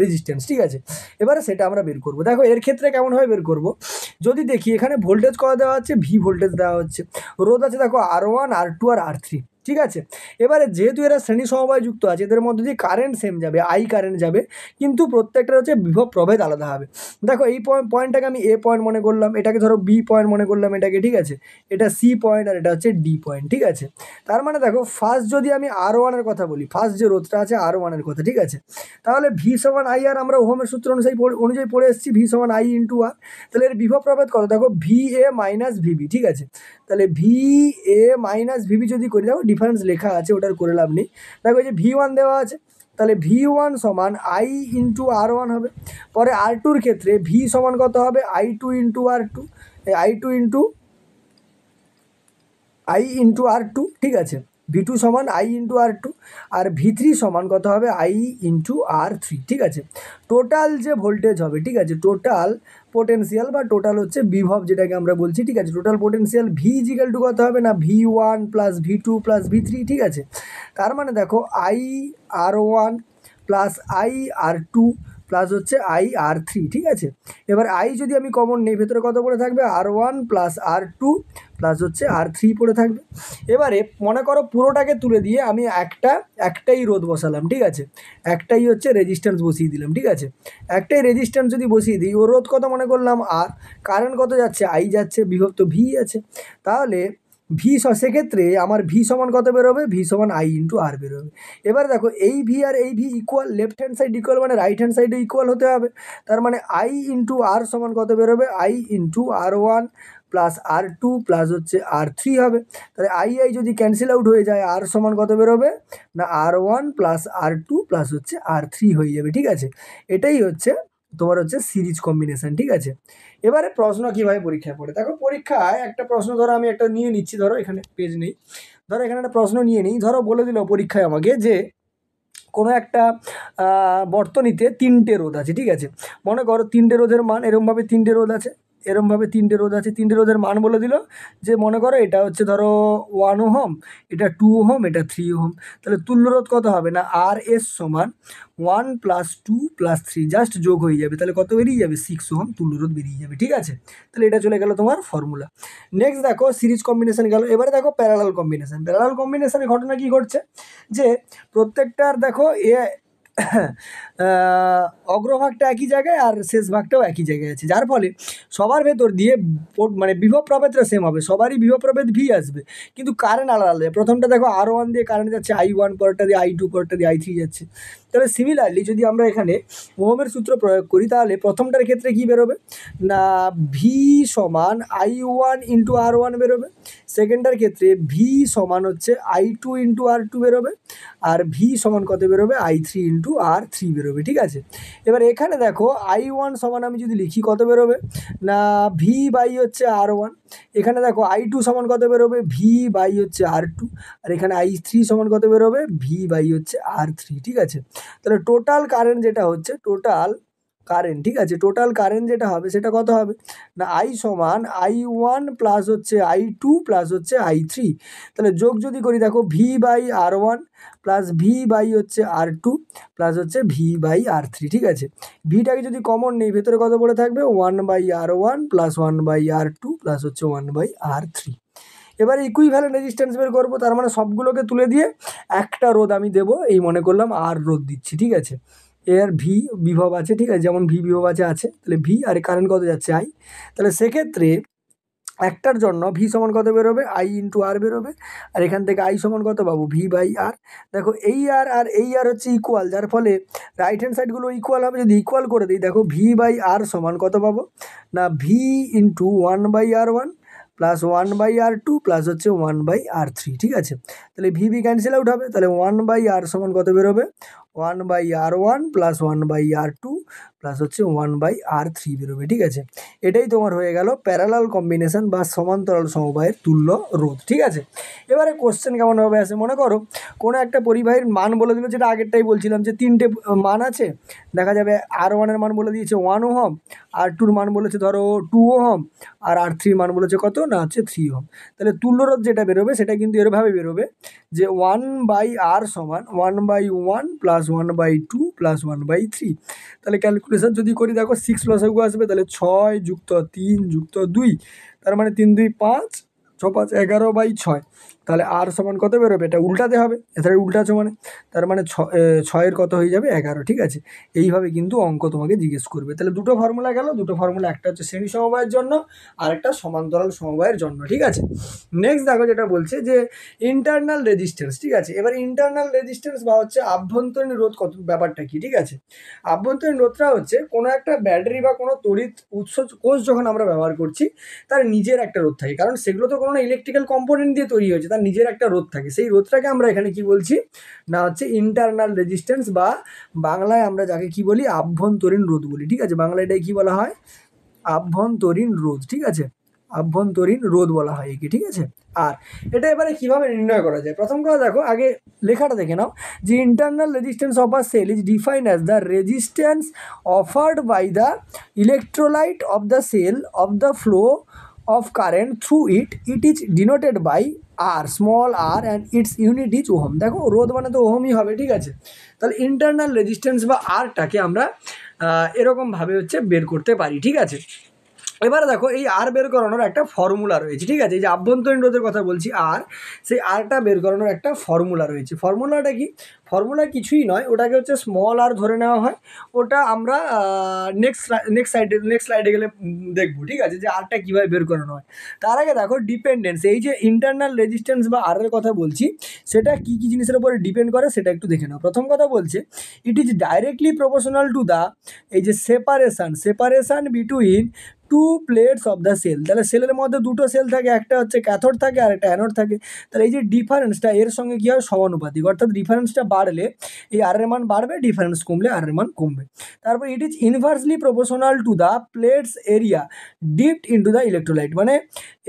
S1: রেজিস্ট্যান্স, ঠিক আছে। এবারে সেটা আমরা বের করবো। দেখো এর ক্ষেত্রে কেমনভাবে বের করব, যদি দেখি এখানে ভোল্টেজ কত দেওয়া হচ্ছে, ভি ভোল্টেজ দেওয়া হচ্ছে, রোধ আছে দেখো R1, R2 আর R3, ঠিক আছে। এবারে যেহেতু এরা শ্রেণী সমবায় যুক্ত আছে, এদের মধ্যে দিয়ে কারেন্ট সেম যাবে, আই কারেন্ট যাবে, কিন্তু প্রত্যেকটা হচ্ছে বিভব প্রভেদ আলাদা হবে। দেখো এই পয়েন্টটাকে আমি এ পয়েন্ট মনে করলাম, এটাকে ধরো বি পয়েন্ট মনে করলাম এটাকে, ঠিক আছে, এটা সি পয়েন্ট আর এটা হচ্ছে ডি পয়েন্ট, ঠিক আছে। তার মানে দেখো ফার্স্ট যদি আমি আর ওয়ানের কথা বলি, ফার্স্ট যে রোধটা আছে আর ওয়ানের কথা, ঠিক আছে, তাহলে ভি সমান আই আর আমরা ওহমের সূত্র অনুযায়ী পড়ে এসেছি, ভি সমান আই ইন্টু আর। তাহলে এর বিভব প্রভেদ কত, দেখো ভি এ মাইনাস ভিবি, ঠিক আছে। তাহলে ভি এ মাইনাস ভিবি যদি করি, দেখো ডিফারেন্স লেখা আছে, ওটার করে লাভ নেই। দেখো এই যে ভি ওয়ান দেওয়া আছে, তাহলে ভি ওয়ান সমান আই ইন্টু আর ওয়ান হবে। পরে আর টুর ক্ষেত্রে ভি সমান কত হবে, I two into R two, I two into R two, ঠিক আছে। ভি টু সমান আই ইন্টু আর টু, আর ভি থ্রি সমান কত হবে, আই ইন্টু আর থ্রি, ঠিক আছে। টোটাল যে ভোল্টেজ হবে, ঠিক আছে, টোটাল পোটেন্সিয়াল বা টোটাল হচ্ছে বিভব যেটাকে আমরা বলছি, ঠিক আছে, total potential V equal to কত হবে না, V one plus V two plus V three, ঠিক আছে। তার মানে দেখো I R one plus I R two plus হচ্ছে আই আর থ্রি, ঠিক আছে। এবার আই যদি আমি কমন নেই, ভেতরে কত পড়ে থাকবে, আর one plus R two plus হচ্ছে আর থ্রি পড়ে থাকবে। এবারে মনে করো পুরোটাকে তুলে দিয়ে আমি একটাই রোধ বসালাম, ঠিক আছে, একটাই হচ্ছে রেজিস্ট্যান্স বসিয়ে দিলাম, ঠিক আছে। একটাই রেজিস্ট্যান্স যদি বসিয়ে দিই, ও রোধ কত মনে করলাম আর, কারেন্ট কত যাচ্ছে, আই যাচ্ছে, বিভব তো ভি আছে। তাহলে ভি সেক্ষেত্রে আমার ভি সমান কত বেরোবে, ভি সমান আই ইন্টু আর বেরোবে। এবার দেখো এই ভি আর এই V equal, left hand side equal মানে রাইট হ্যান্ড সাইডে ইকুয়াল হতে হবে। তার মানে আই ইন্টু আর সমান কত বেরোবে, I into R one plus R two plus হচ্ছে আর থ্রি হবে। তাহলে আই যদি ক্যান্সেল আউট হয়ে যায়, আর সমান কত বেরোবে না, আর one plus R two plus হচ্ছে আর থ্রি হয়ে যাবে, ঠিক আছে। এটাই হচ্ছে তোমার হচ্ছে সিরিজ কম্বিনেশন, ঠিক আছে। এবারে প্রশ্ন কীভাবে পরীক্ষায় পড়ে, দেখো পরীক্ষায় একটা প্রশ্ন ধরো আমি একটা নিয়ে নিচ্ছি, ধরো এখানে পেজ নেই, ধরো এখানে একটা প্রশ্ন নিয়ে নিই। ধরো বলে দিল পরীক্ষায় আমাকে যে কোনো একটা বর্তনীতে তিনটে রোধ আছে, ঠিক আছে। মনে করো তিনটে রোধের মান এরমভাবে, তিনটে রোধ আছে এরমভাবে, তিনটে রোধ আছে, তিনটে রোধের মান বলে দিল যে মনে করো এটা হচ্ছে ধরো 1 ওহম, এটা 2 ওহম, এটা 3 ওহম। তাহলে তুল্য রোধ কত হবে না, আর এস সমান 1 প্লাস 2 প্লাস 3 জাস্ট যোগ হয়ে যাবে, তাহলে কত বেরিয়ে যাবে, 6 ওহম তুল্য রোধ বেরিয়ে যাবে, ঠিক আছে। তাহলে এটা চলে গেল তোমার ফর্মুলা। নেক্সট দেখো সিরিজ কম্বিনেশন গেল, এবারে দেখো প্যারালাল কম্বিনেশন। প্যারালাল কম্বিনেশনের ঘটনা কি ঘটছে, যে প্রত্যেকটার দেখো অগ্রভাগটা একই জায়গায় আর শেষ ভাগটাও একই জায়গায় আছে, যার ফলে সবার ভেতর দিয়ে মানে বিভব প্রভেদটা সেম হবে, সবারই বিভব প্রভেদ ভি আসবে, কিন্তু কারেন্ট আলাদা আলাদা। প্রথমটা দেখো আর ওয়ান দিয়ে কারেন্ট যাচ্ছে আই ওয়ান, পরেরটা দিয়ে আই টু, পরেরটা দিয়ে আই থ্রি যাচ্ছে। তবে সিমিলারলি যদি আমরা এখানে ওহমের সূত্র প্রয়োগ করি, তাহলে প্রথমটার ক্ষেত্রে কি বেরোবে না, ভি সমান I one into R one বেরোবে। সেকেন্ডটার ক্ষেত্রে ভি সমান হচ্ছে I two into R two বেরোবে, আর ভি সমান কত বেরোবে, I three into R three বেরোবে, ঠিক আছে। এবার এখানে দেখো আই ওয়ান সমান আমি যদি লিখি কত বেরোবে না, ভি বাই হচ্ছে আর ওয়ান। এখানে দেখো আই টু সমান কত বেরোবে, ভি বাই হচ্ছে আর টু। আর এখানে আই থ্রি সমান কত বেরোবে, ভি বাই হচ্ছে আর থ্রি, ঠিক আছে। তাহলে টোটাল কারেন্ট যেটা হচ্ছে, টোটাল কারেন্ট, ঠিক আছে, টোটাল কারেন্ট যেটা হবে সেটা কত হবে না, আই সমান আই ওয়ান প্লাস হচ্ছে আই টু প্লাস হচ্ছে আই থ্রি। তাহলে যোগ যদি করি, দেখো V by R one plus V by হচ্ছে আর টু প্লাস হচ্ছে ভি বাই আর থ্রি, ঠিক আছে। ভিটাকে যদি কমন নেই, ভেতরে কত পড়ে থাকবে, 1 by R one plus 1 by R two plus হচ্ছে 1 বাই আর থ্রি। এবার ইকুইভ্যালেন্ট রেজিস্ট্যান্স বের করবো, তার মানে সবগুলোকে তুলে দিয়ে একটা রোধ আমি দেবো, এই মনে করলাম আর রোধ দিচ্ছি, ঠিক আছে। এর ভি বিভব আছে, ঠিক আছে, যেমন ভি বিভব আছে, তাহলে ভি আর কারেন্ট কত যাচ্ছে আই। তাহলে সেক্ষেত্রে একটার জন্য ভি সমান কত বেরোবে, আই ইন্টু আর বেরোবে, আর এখান থেকে আই সমান কত পাবো, ভি বাই আর। দেখো এই আর আর এই আর হচ্ছে ইকুয়াল, যার ফলে রাইট হ্যান্ড সাইডগুলো ইকুয়াল হবে। যদি ইকুয়াল করে দিই, দেখো ভি বাই আর সমান কত পাবো না, V into 1 by R one plus 1 by R two plus হচ্ছে 1 বাই আর থ্রি, ঠিক আছে। তাহলে ভি বি ক্যান্সেল আউট হবে, তাহলে 1 বাই আর সমান কত বেরোবে, 1 by R one plus 1 by R two plus হচ্ছে 1 বাই আর থ্রি বেরোবে, ঠিক আছে। এটাই তোমার হয়ে গেল প্যারালাল কম্বিনেশন বা সমান্তরাল সমবায়ের তুল্য রোধ, ঠিক আছে। এবারে কোশ্চেন কেমনভাবে আসে, মনে করো কোনো একটা পরিবাহীর মান বলে দিল, যেটা আগেরটাই বলছিলাম যে তিনটে মান আছে, দেখা যাবে আর ওয়ানের মান বলে দিয়েছে 1 ওহম, আর টুর মান বলেছে ধরো 2 ওহম, আর আর থ্রির মান বলেছে কত না হচ্ছে 3 ওহম। তাহলে তুল্য রোধ যেটা বেরোবে সেটা কিন্তু এরভাবে বেরোবে যে 1 বাই আর সমান 1 by 1 plus 1 by 2 plus 1 by 3। তাহলে ক্যালকুলেশন যদি করি, দেখো 6 লসাগু আসবে, তাহলে 6 যুক্ত 3 যুক্ত 2, তার মানে 3 2 5, 6 5 11 বাই 6। তাহলে আর সমান কত বেরোবে, এটা উল্টাতে হবে, এছাড়া উল্টা আছে মানে তার মানে ছয়ের কত হয়ে যাবে 11, ঠিক আছে। এইভাবে কিন্তু অঙ্ক তোমাকে জিজ্ঞেস করবে। তাহলে দুটো ফর্মুলা গেল, দুটো ফর্মুলা, একটা হচ্ছে শ্রেণী সমবায়ের জন্য আর একটা সমান্তরাল সমবায়ের জন্য, ঠিক আছে। নেক্সট দেখো যেটা বলছে যে ইন্টারনাল রেজিস্ট্যান্স, ঠিক আছে। এবার ইন্টারনাল রেজিস্ট্যান্স বা হচ্ছে আভ্যন্তরীণ রোধ কত ব্যাপারটা কি, ঠিক আছে। আভ্যন্তরীণ রোধটা হচ্ছে কোনো একটা ব্যাটারি বা কোনো তড়িৎ উৎস কোষ যখন আমরা ব্যবহার করছি তার নিজের একটা রোধ থাকে, কারণ সেগুলো তো কোনো ইলেকট্রিক্যাল কম্পোনেন্ট দিয়ে তৈরি হয়েছে, তার নিজের একটা রোধ থাকে। সেই রোধটাকে আমরা এখানে কি বলছি না হচ্ছে ইন্টারনাল রেজিস্ট্যান্স, বা বাংলায় আমরা যাকে কি বলি আভ্যন্তরীণ রোধ বলি, ঠিক আছে। বাংলায় এটাই কি বলা হয়, আভ্যন্তরীণ রোধ, ঠিক আছে। আভ্যন্তরীণ রোধ বলা হয় একে, ঠিক আছে। আর এটা এবারে কিভাবে নির্ণয় করা যায়, প্রথম কথা দেখো, আগে লেখাটা দেখে নাও যে internal resistance of a cell is defined as the resistance offered by the electrolyte of the cell of the flow of current through it. It is denoted by R, small r, and its unit is ohm. দেখো রোধ মানে তো ওহমই হবে, ঠিক আছে। তাহলে internal resistance বা আরটাকে আমরা এরকমভাবে হচ্ছে বের করতে পারি, ঠিক আছে। এবারে দেখো এই আর বের করানোর একটা ফর্মুলা রয়েছে, ঠিক আছে। এই যে আভ্যন্তরীণ রোধের কথা বলছি আর, সেই আরটা বের করানোর একটা ফর্মুলা রয়েছে। ফর্মুলাটা কি, ফর্মুলা কিছুই নয়, ওটাকে হচ্ছে স্মল আর ধরে নেওয়া হয়। ওটা আমরা নেক্সট স্লাইডে গেলে দেখবো, ঠিক আছে, যে আরটা কীভাবে বের করানো হয়। তার আগে দেখো ডিপেন্ডেন্স, এই যে ইন্টারনাল রেজিস্ট্যান্স বা আরের কথা বলছি সেটা কী কী জিনিসের উপরে ডিপেন্ড করে সেটা একটু দেখে নাও। প্রথম কথা বলছে it is directly proportional to the, এই যে separation between two plates of the cell. তাহলে সেলের মধ্যে দুটো সেল থাকে, একটা হচ্ছে ক্যাথোড থাকে আর একটা অ্যানোড থাকে। তাহলে এই যে ডিফারেন্সটা এর সঙ্গে কী হয়, সমানুপাতিক, অর্থাৎ ডিফারেন্সটা বাড়লে এই আর এর মান বাড়বে, ডিফারেন্স কমলে আর এর মান কমবে। তারপর it is inversely proportional to the plates area dipped into the electrolyte, মানে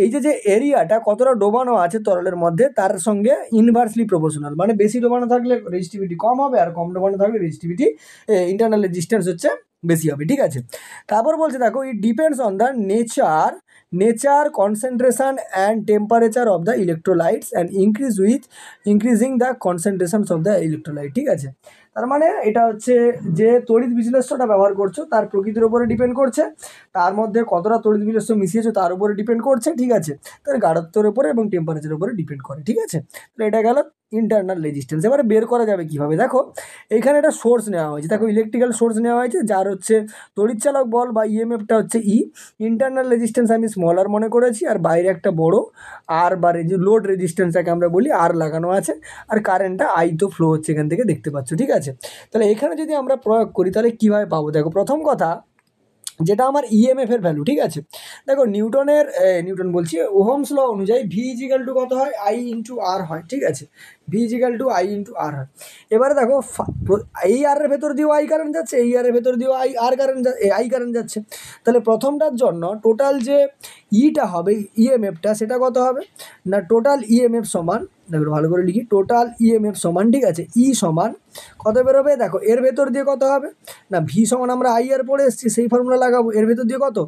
S1: এই যে এরিয়াটা কতটা ডোবানো আছে তরলের মধ্যে তার সঙ্গে ইনভার্সলি প্রপোর্শনাল, মানে বেশি ডোবানো থাকলে রেজিস্টিভিটি কম হবে আর কম ডোবানো থাকলে রেজিস্টিভিটি ইন্টারনাল রেজিস্ট্যান্স হচ্ছে বেশি হবে, ঠিক আছে। তারপর বলছে দেখো it depends on the nature concentration and temperature of the electrolytes and increasing the concentrations of the electrolyte, ঠিক আছে। তার মানে এটা হচ্ছে যে তড়িৎ বিশ্লেষ্যটা ব্যবহার করছো তার প্রকৃতির উপরে ডিপেন্ড করছে, তার মধ্যে কতটা তড়িৎ বিশ্লেষ্য মিশিয়েছো তার উপরে ডিপেন্ড করছে, ঠিক আছে। তার গাঢ়ত্বের উপরে এবং টেম্পারেচারের উপরে ডিপেন্ড করে, ঠিক আছে। তো এটা গেল ইন্টারনাল রেজিস্ট্যান্স। এবারে বের করা যাবে কীভাবে, দেখো এইখানে একটা সোর্স নেওয়া হয়েছে, দেখো ইলেকট্রিক্যাল সোর্স নেওয়া হয়েছে যার হচ্ছে তড়িৎচালক বল বা ইএমএফটা হচ্ছে ই, ইন্টারনাল রেজিস্ট্যান্স আমি স্মল আর মনে করেছি, আর বাইরে একটা বড় আর বা লোড রেজিস্ট্যান্সটাকে আমরা বলি আর লাগানো আছে, আর কারেন্টটা আই তো ফ্লো হচ্ছে এখান থেকে দেখতে পাচ্ছ, ঠিক আছে। তাহলে এখানে যদি আমরা প্রয়োগ করি তাহলে কীভাবে পাবো, দেখো প্রথম কথা যেটা আমার ইএমএফ এর ভ্যালু, ঠিক আছে। দেখো নিউটন বলছি ওহমস ল অনুযায়ী ভি ইজিক্যাল টু কত হয়, আই ইন্টু আর হয়, ঠিক আছে। V equal to I into R হয়। এবারে দেখো এই আরের ভেতর দিয়েও আই কারেন্ট যাচ্ছে, এই আরের ভেতর দিয়েও আই কারেন্ট যাচ্ছে। তাহলে প্রথমটার জন্য টোটাল যে ইটা হবে ইএমএফটা সেটা কত হবে না, টোটাল ইএমএফ সমান, দেখো ভালো করে লিখি, টোটাল ইএমএফ সমান, ঠিক আছে, ই সমান কত বেরোবে, দেখো এর ভেতর দিয়ে কত হবে না, ভি সমান আমরা আই আর পড়ে এসেছি সেই ফর্মুলা লাগাবো, এর ভেতর দিয়ে কত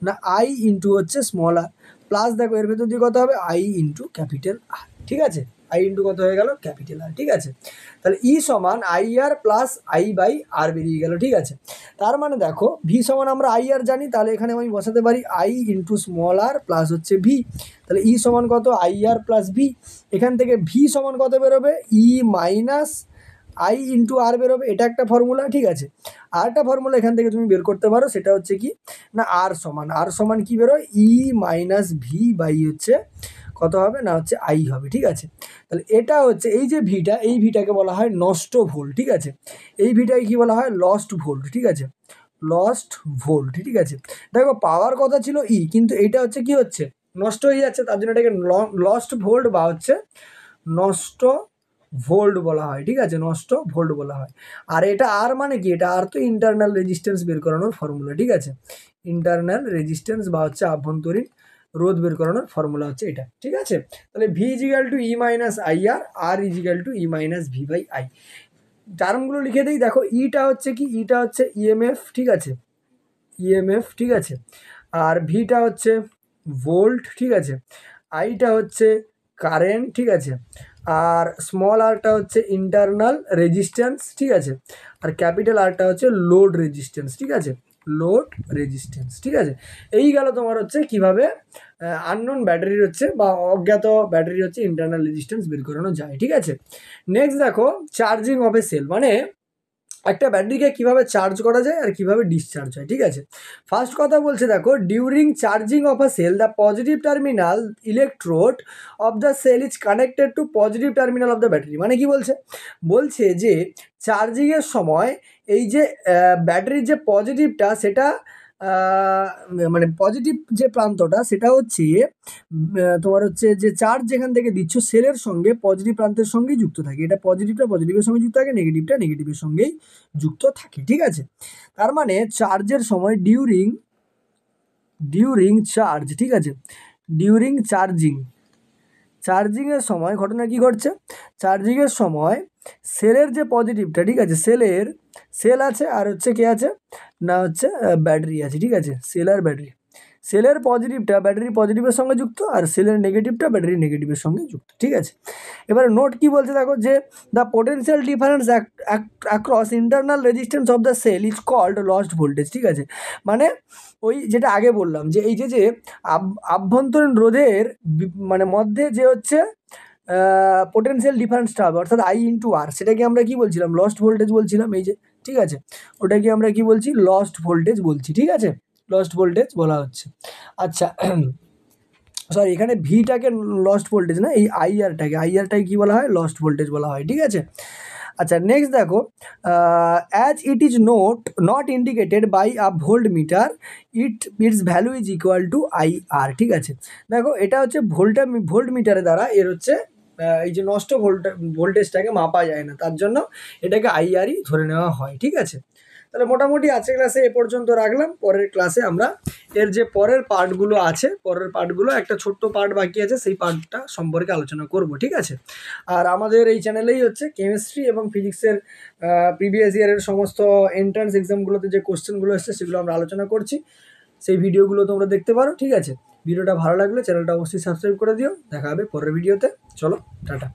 S1: না আই ইন্টু হচ্ছে স্মল আর, প্লাস দেখো এর ভেতর দিয়ে কত হবে আই ইন্টু ক্যাপিটাল আর, ঠিক আছে। আই ইন্টু কত হয়ে গেল ক্যাপিটাল আর, ঠিক আছে। তাহলে ই সমান I R plus I by R বেরিয়ে গেল, ঠিক আছে। তার মানে দেখো ভি সমান আমরা আই আর জানি, তাহলে এখানে আমি বসাতে পারি I into small R plus হচ্ছে ভি। তাহলে ই সমান কত আই আর প্লাস ভি, এখান থেকে ভি সমান কত বেরোবে ই মাইনাস আই ইন্টু আর বেরোবে, এটা একটা ফর্মুলা, ঠিক আছে। আর একটা ফর্মুলা এখান থেকে তুমি বের করতে পারো, সেটা হচ্ছে কি না আর সমান কি বেরোয় ই মাইনাস ভি বাই হচ্ছে কত হবে না হচ্ছে আই হবে, ঠিক আছে। তাহলে এটা হচ্ছে এই যে ভিটা, এই ভিটাকে বলা হয় নষ্ট ভোল্ট, ঠিক আছে। এই ভিটাকে কি বলা হয় লস্ট ভোল্ট, ঠিক আছে, লস্ট ভোল্ট, ঠিক আছে। দেখো পাওয়ার কথা ছিল ই, কিন্তু এইটা হচ্ছে কি হচ্ছে নষ্ট হয়ে যাচ্ছে, তার জন্য এটাকে লস্ট ভোল্ট বা হচ্ছে নষ্ট ভোল্ট বলা হয়, ঠিক আছে, নষ্ট ভোল্ট বলা হয়। আর এটা আর মানে কি, এটা আর তো ইন্টারনাল রেজিস্ট্যান্স বের করানোর ফর্মুলা, ঠিক আছে। ইন্টারনাল রেজিস্ট্যান্স বা হচ্ছে আভ্যন্তরীণ রোধ বের করানোর ফর্মুলা হচ্ছে এটা, ঠিক আছে। তাহলে V equal to E minus I R, R equal to E minus V by I. টার্মগুলো লিখে দিই, দেখো ইটা হচ্ছে কি, ইটা হচ্ছে ইএমএফ, ঠিক আছে, ইএমএফ, ঠিক আছে। আর ভিটা হচ্ছে ভোল্ট, ঠিক আছে। আইটা হচ্ছে কারেন্ট, ঠিক আছে। আর স্মল আরটা হচ্ছে ইন্টারনাল রেজিস্ট্যান্স, ঠিক আছে। আর ক্যাপিটাল আরটা হচ্ছে লোড রেজিস্ট্যান্স, ঠিক আছে। Load resistance. ঠিক আছে, এই গেল তোমার হচ্ছে কীভাবে আননোন ব্যাটারির হচ্ছে বা অজ্ঞাত ব্যাটারির হচ্ছে ইন্টারনাল রেজিস্ট্যান্স বের করানো যায়। ঠিক আছে, নেক্সট দেখো চার্জিং অফ এ সেল, মানে একটা ব্যাটারিকে কিভাবে চার্জ করা যায় আর কিভাবে ডিসচার্জ হয়। ঠিক আছে, ফার্স্ট কথা বলছে দেখো, during charging of a cell the positive terminal electrode of the cell is connected to positive terminal of the battery. মানে কি বলছে, বলছে যে চার্জিংয়ের সময় এই যে ব্যাটারির যে পজিটিভটা সেটা মানে পজিটিভ যে প্রান্তটা সেটা হচ্ছে তোমার হচ্ছে যে চার্জ যেখান থেকে দিচ্ছ সেলের সঙ্গে পজিটিভ প্রান্তের সঙ্গেই যুক্ত থাকে। এটা পজিটিভটা পজিটিভের সঙ্গে যুক্ত থাকে, নেগেটিভটা নেগেটিভের সঙ্গেই যুক্ত থাকে। ঠিক আছে, তার মানে চার্জের সময় ডিউরিং চার্জ, ঠিক আছে, ডিউরিং চার্জিংয়ের সময় ঘটনা কি ঘটছে, চার্জিংয়ের সময় সেলের যে পজিটিভটা, ঠিক আছে, সেল আছে আর হচ্ছে কে আছে না হচ্ছে ব্যাটারি আছে। ঠিক আছে, সেল আর ব্যাটারি, সেলের পজিটিভটা ব্যাটারি পজিটিভের সঙ্গে যুক্ত আর সেলের নেগেটিভটা ব্যাটারি নেগেটিভের সঙ্গে যুক্ত। ঠিক আছে, এবারে নোট কি বলছে দেখো, যে the potential difference across internal resistance of the cell is called lost voltage. ঠিক আছে, মানে ওই যেটা আগে বললাম যে এই যে আভ্যন্তরীণ রোধের মানে মধ্যে যে হচ্ছে পোটেনশিয়াল ডিফারেন্সটা হবে অর্থাৎ I/R, সেটাকে আমরা কি বলছিলাম, লস্ট ভোল্টেজ বলছিলাম। এই যে ঠিক আছে, ওটাকে আমরা কি বলছি, লস্ট ভোল্টেজ বলছি। ঠিক আছে, লস্ট ভোল্টেজ বলা হচ্ছে। আচ্ছা সরি, এখানে ভিটাকে লস্ট ভোল্টেজ না, এই আইআরটাকে কী বলা হয়, লস্ট ভোল্টেজ বলা হয়। ঠিক আছে, আচ্ছা নেক্সট দেখো, as it is not indicated by a voltmeter its value is equal to IR। ঠিক আছে, দেখো এটা হচ্ছে ভোল্ট মিটারের দ্বারা এর হচ্ছে এই যে নষ্ট ভোল্টেজটাকে মাপা যায় না, তার জন্য এটাকে IR ধরে নেওয়া হয়। ঠিক আছে, তাহলে মোটামুটি আজকের ক্লাসে এ পর্যন্ত রাখলাম। পরের ক্লাসে আমরা এর যে পরের পার্টগুলো একটা ছোট্ট পার্ট বাকি আছে, সেই পার্টটা সম্পর্কে আলোচনা করব। ঠিক আছে, আর আমাদের এই চ্যানেলেই হচ্ছে কেমিস্ট্রি এবং ফিজিক্সের প্রিভিয়াস ইয়ারের সমস্ত এন্ট্রান্স এক্সামগুলোতে যে কোশ্চেনগুলো এসছে সেগুলো আমরা আলোচনা করছি, সেই ভিডিওগুলো তোমরা দেখতে পারো। ঠিক আছে, ভিডিওটা ভালো লাগলে চ্যানেলটা অবশ্যই সাবস্ক্রাইব করে দিও। দেখা হবে পরের ভিডিওতে, চলো টাটা।